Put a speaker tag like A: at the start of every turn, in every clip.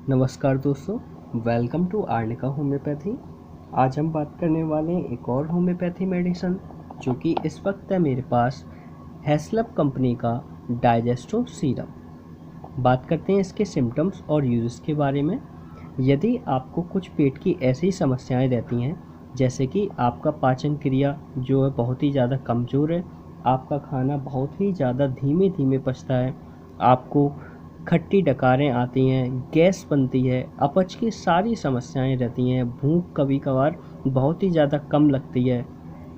A: नमस्कार दोस्तों, welcome to arnica homeopathy. आज हम बात करने वाले हैं एक और होम्योपैथी मेडिसिन जो कि इस वक्त है मेरे पास, हेस्लप कंपनी का डाइजेस्टो सीरप। बात करते हैं इसके सिम्टम्स और यूज़ के बारे में। यदि आपको कुछ पेट की ऐसी समस्याएं रहती हैं जैसे कि आपका पाचन क्रिया जो है बहुत ही ज़्यादा कमज़ोर है, आपका खाना बहुत ही ज़्यादा धीमे धीमे पचता है, आपको खट्टी डकारें आती हैं, गैस बनती है, अपच की सारी समस्याएं रहती हैं, भूख कभी कभार बहुत ही ज़्यादा कम लगती है,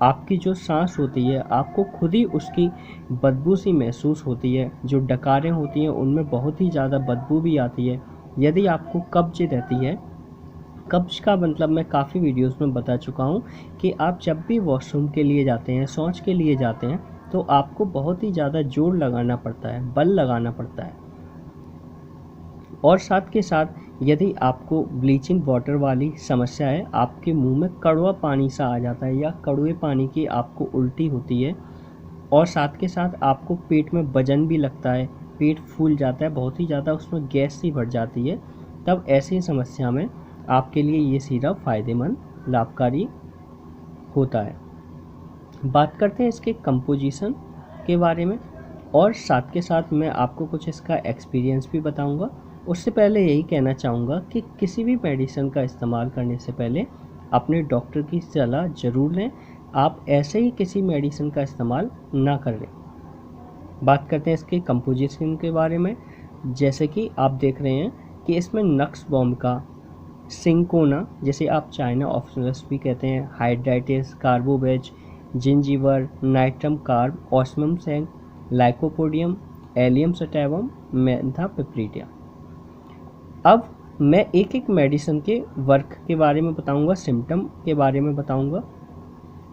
A: आपकी जो सांस होती है आपको खुद ही उसकी बदबू सी महसूस होती है, जो डकारें होती हैं उनमें बहुत ही ज़्यादा बदबू भी आती है। यदि आपको कब्ज रहती है, कब्ज का मतलब मैं काफ़ी वीडियोस में बता चुका हूँ कि आप जब भी वॉशरूम के लिए जाते हैं, शौच के लिए जाते हैं, तो आपको बहुत ही ज़्यादा जोर लगाना पड़ता है, बल लगाना पड़ता है। और साथ के साथ यदि आपको ब्लीचिंग वाटर वाली समस्या है, आपके मुंह में कड़वा पानी सा आ जाता है या कड़वे पानी की आपको उल्टी होती है, और साथ के साथ आपको पेट में वजन भी लगता है, पेट फूल जाता है बहुत ही ज़्यादा, उसमें गैस सी बढ़ जाती है, तब ऐसी समस्या में आपके लिए ये सिरप फ़ायदेमंद लाभकारी होता है। बात करते हैं इसके कंपोजिशन के बारे में, और साथ के साथ मैं आपको कुछ इसका एक्सपीरियंस भी बताऊंगा। उससे पहले यही कहना चाहूँगा कि किसी भी मेडिसिन का इस्तेमाल करने से पहले अपने डॉक्टर की सलाह ज़रूर लें। आप ऐसे ही किसी मेडिसिन का इस्तेमाल ना करें। बात करते हैं इसके कंपोजिशन के बारे में। जैसे कि आप देख रहे हैं कि इसमें नक्स बॉम्ब का, सिंकोना जिसे आप चाइना ऑप्शनल्स भी कहते हैं, hydrastis, carbo veg, zingiber, natrum carb, ocimum sanctum, lycopodium, allium sativum, mentha piperita. अब मैं एक एक मेडिसिन के वर्क के बारे में बताऊंगा, सिम्टम के बारे में बताऊंगा।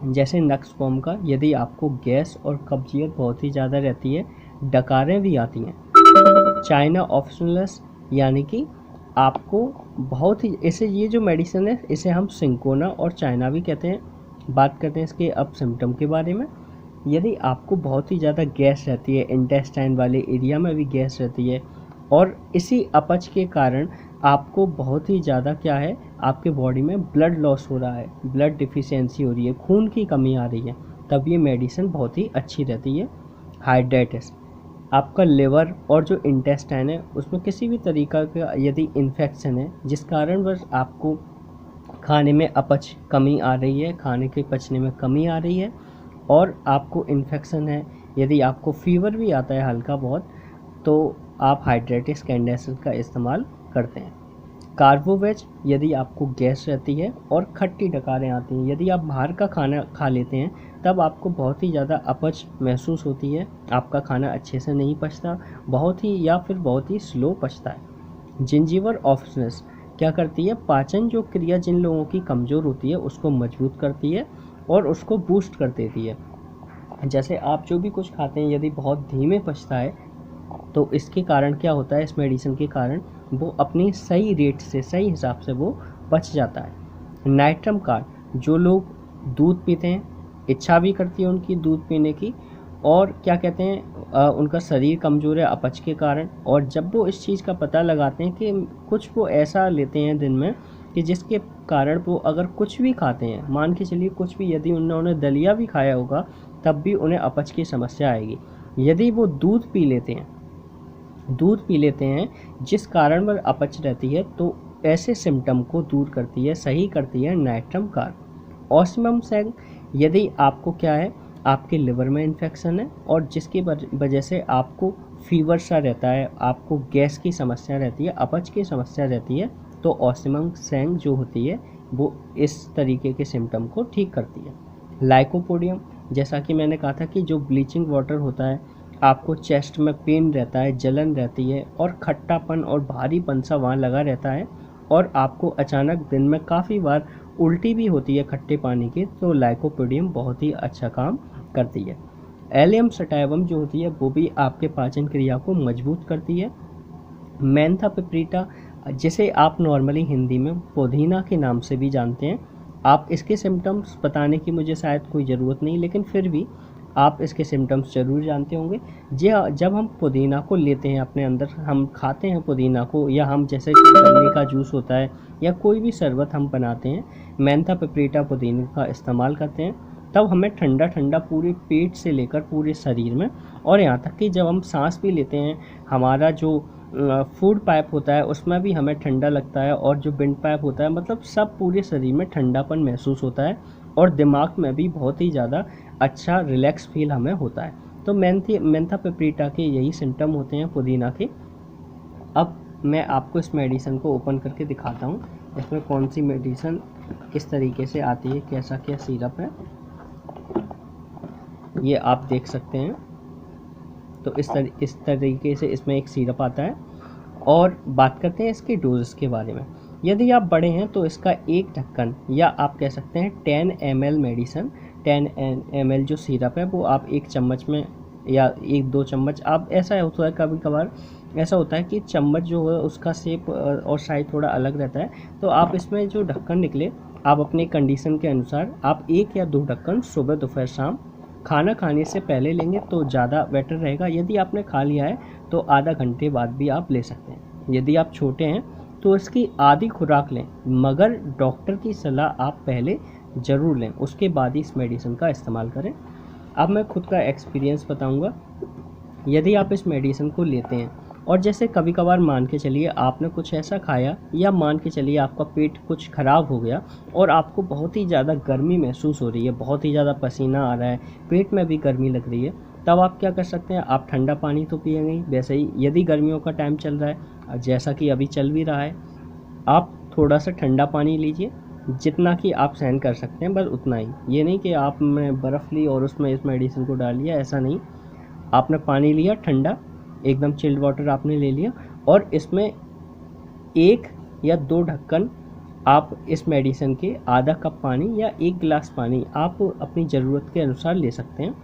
A: जैसे नक्स फॉर्म का, यदि आपको गैस और कब्जियत बहुत ही ज़्यादा रहती है, डकारें भी आती हैं। चाइना ऑप्शनलस यानी कि आपको बहुत ही, इसे ये जो मेडिसिन है इसे हम सिंकोना और चाइना भी कहते हैं। बात करते हैं इसके अब सिम्टम के बारे में। यदि आपको बहुत ही ज़्यादा गैस रहती है, इंटेस्टाइन वाले एरिया में भी गैस रहती है, और इसी अपच के कारण आपको बहुत ही ज़्यादा क्या है, आपके बॉडी में ब्लड लॉस हो रहा है, ब्लड डिफिशियंसी हो रही है, खून की कमी आ रही है, तब ये मेडिसिन बहुत ही अच्छी रहती है। हाइड्रेटिस, आपका लिवर और जो इंटेस्टाइन है उसमें किसी भी तरीका का यदि इन्फेक्शन है जिस कारण बस आपको खाने में अपच कमी आ रही है, खाने के पचने में कमी आ रही है, और आपको इन्फेक्शन है, यदि आपको फीवर भी आता है हल्का बहुत, तो आप हाइड्रेटिस कैंडेसिस का इस्तेमाल करते हैं। कार्बोवेज, यदि आपको गैस रहती है और खट्टी डकारें आती हैं, यदि आप बाहर का खाना खा लेते हैं, तब आपको बहुत ही ज़्यादा अपच महसूस होती है, आपका खाना अच्छे से नहीं पचता, बहुत ही या फिर बहुत ही स्लो पचता है। जिंजीवर ऑफनेस क्या करती है, पाचन जो क्रिया जिन लोगों की कमज़ोर होती है उसको मजबूत करती है और उसको बूस्ट कर देती है। जैसे आप जो भी कुछ खाते हैं यदि बहुत धीमे पचता है, तो इसके कारण क्या होता है, इस मेडिसिन के कारण वो अपनी सही रेट से, सही हिसाब से वो पच जाता है। नाइट्रम कार्ब, जो लोग दूध पीते हैं, इच्छा भी करती है उनकी दूध पीने की, और क्या कहते हैं उनका शरीर कमज़ोर है अपच के कारण, और जब वो इस चीज़ का पता लगाते हैं कि कुछ वो ऐसा लेते हैं दिन में कि जिसके कारण वो अगर कुछ भी खाते हैं, मान के चलिए कुछ भी, यदि उन्होंने दलिया भी खाया होगा तब भी उन्हें अपच की समस्या आएगी। यदि वो दूध पी लेते हैं जिस कारण वह अपच रहती है, तो ऐसे सिम्टम को दूर करती है, सही करती है नाइट्रम कार्ब। ऑस्मियम सैंग, यदि आपको क्या है, आपके लिवर में इन्फेक्शन है और जिसकी वजह से आपको फीवर सा रहता है, आपको गैस की समस्या रहती है, अपच की समस्या रहती है, तो ऑस्मियम सैंग जो होती है वो इस तरीके के सिम्टम को ठीक करती है। लाइकोपोडियम, जैसा कि मैंने कहा था कि जो ब्लीचिंग वाटर होता है, आपको चेस्ट में पेन रहता है, जलन रहती है, और खट्टापन और भारीपन सा वहाँ लगा रहता है, और आपको अचानक दिन में काफ़ी बार उल्टी भी होती है खट्टे पानी की, तो लाइकोपोडियम बहुत ही अच्छा काम करती है। एलियम सटाइवम जो होती है वो भी आपके पाचन क्रिया को मजबूत करती है। मेंथा पिपरीटा, जिसे आप नॉर्मली हिंदी में पुदीना के नाम से भी जानते हैं, आप इसके सिम्टम्स बताने की मुझे शायद कोई ज़रूरत नहीं, लेकिन फिर भी आप इसके सिम्टम्स ज़रूर जानते होंगे। जी हाँ, जब हम पुदीना को लेते हैं अपने अंदर, हम खाते हैं पुदीना को, या हम जैसे कि गन्ने का जूस होता है या कोई भी शरबत हम बनाते हैं, मेंथा पेपरिटा पुदीना का इस्तेमाल करते हैं, तब हमें ठंडा ठंडा पूरे पेट से लेकर पूरे शरीर में, और यहाँ तक कि जब हम सांस भी लेते हैं, हमारा जो फूड पाइप होता है उसमें भी हमें ठंडा लगता है, और जो विंड पाइप होता है, मतलब सब पूरे शरीर में ठंडापन महसूस होता है, और दिमाग में भी बहुत ही ज़्यादा अच्छा रिलैक्स फील हमें होता है। तो मेंथा पेपरिटा के यही सिम्टम होते हैं पुदीना के। अब मैं आपको इस मेडिसिन को ओपन करके दिखाता हूँ, इसमें कौन सी मेडिसिन किस तरीके से आती है, कैसा क्या सिरप है, ये आप देख सकते हैं। तो इस तरीके से इसमें एक सिरप आता है। और बात करते हैं इसके डोजेस के बारे में। यदि आप बड़े हैं तो इसका एक ढक्कन, या आप कह सकते हैं 10 ml मेडिसिन, 10 ml जो सिरप है वो आप एक चम्मच में, या 1-2 चम्मच, आप ऐसा होता है कभी कभार ऐसा होता है कि चम्मच जो है उसका शेप और साइज थोड़ा अलग रहता है, तो आप इसमें जो ढक्कन निकले, आप अपने कंडीशन के अनुसार आप 1 या 2 ढक्कन सुबह दोपहर शाम खाना खाने से पहले लेंगे तो ज़्यादा बेटर रहेगा। यदि आपने खा लिया है तो आधा घंटे बाद भी आप ले सकते हैं। यदि आप छोटे हैं तो इसकी आधी खुराक लें, मगर डॉक्टर की सलाह आप पहले ज़रूर लें, उसके बाद ही इस मेडिसिन का इस्तेमाल करें। अब मैं खुद का एक्सपीरियंस बताऊंगा। यदि आप इस मेडिसिन को लेते हैं और जैसे कभी कभार मान के चलिए आपने कुछ ऐसा खाया, या मान के चलिए आपका पेट कुछ ख़राब हो गया और आपको बहुत ही ज़्यादा गर्मी महसूस हो रही है, बहुत ही ज़्यादा पसीना आ रहा है, पेट में भी गर्मी लग रही है, तब आप क्या कर सकते हैं, आप ठंडा पानी तो पिएंगे ही। वैसे ही यदि गर्मियों का टाइम चल रहा है, जैसा कि अभी चल भी रहा है, आप थोड़ा सा ठंडा पानी लीजिए, जितना कि आप सहन कर सकते हैं, बस उतना ही। ये नहीं कि आपने बर्फ़ ली और उसमें इस मेडिसिन को डाल लिया, ऐसा नहीं। आपने पानी लिया ठंडा, एकदम चिल्ड वाटर आपने ले लिया, और इसमें 1 या 2 ढक्कन आप इस मेडिसिन के, आधा कप पानी या 1 गिलास पानी आप अपनी ज़रूरत के अनुसार ले सकते हैं।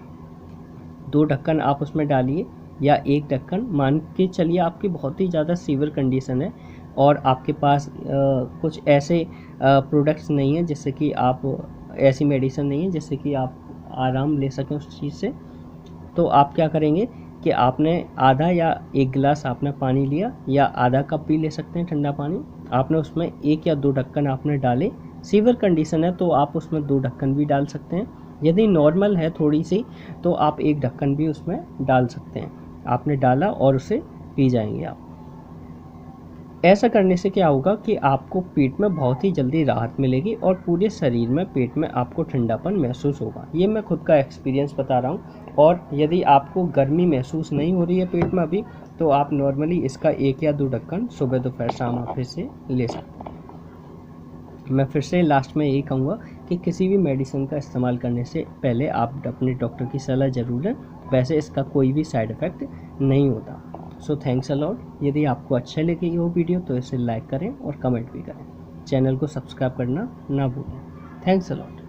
A: 2 ढक्कन आप उसमें डालिए, या 1 ढक्कन। मान के चलिए आपकी बहुत ही ज़्यादा सीवियर कंडीशन है और आपके पास कुछ ऐसे प्रोडक्ट्स नहीं है जिससे कि आप, ऐसी मेडिसिन नहीं है जिससे कि आप आराम ले सकें उस चीज़ से, तो आप क्या करेंगे कि आपने आधा या 1 गिलास आपने पानी लिया, या आधा कप भी ले सकते हैं ठंडा पानी, आपने उसमें 1 या 2 ढक्कन आपने डाले। सीवियर कंडीशन है तो आप उसमें 2 ढक्कन भी डाल सकते हैं। यदि नॉर्मल है थोड़ी सी तो आप 1 ढक्कन भी उसमें डाल सकते हैं। आपने डाला और उसे पी जाएंगे आप। ऐसा करने से क्या होगा कि आपको पेट में बहुत ही जल्दी राहत मिलेगी और पूरे शरीर में, पेट में आपको ठंडापन महसूस होगा। ये मैं खुद का एक्सपीरियंस बता रहा हूँ। और यदि आपको गर्मी महसूस नहीं हो रही है पेट में अभी, तो आप नॉर्मली इसका 1 या 2 ढक्कन सुबह दोपहर शाम आप इसे ले सकते हैं। मैं फिर से लास्ट में यही कहूँगा कि किसी भी मेडिसिन का इस्तेमाल करने से पहले आप अपने डॉक्टर की सलाह ज़रूर लें। वैसे इसका कोई भी साइड इफ़ेक्ट नहीं होता। So thanks a lot. यदि आपको अच्छा लगे वो वीडियो तो इसे लाइक करें और कमेंट भी करें। चैनल को सब्सक्राइब करना ना भूलें। Thanks a lot.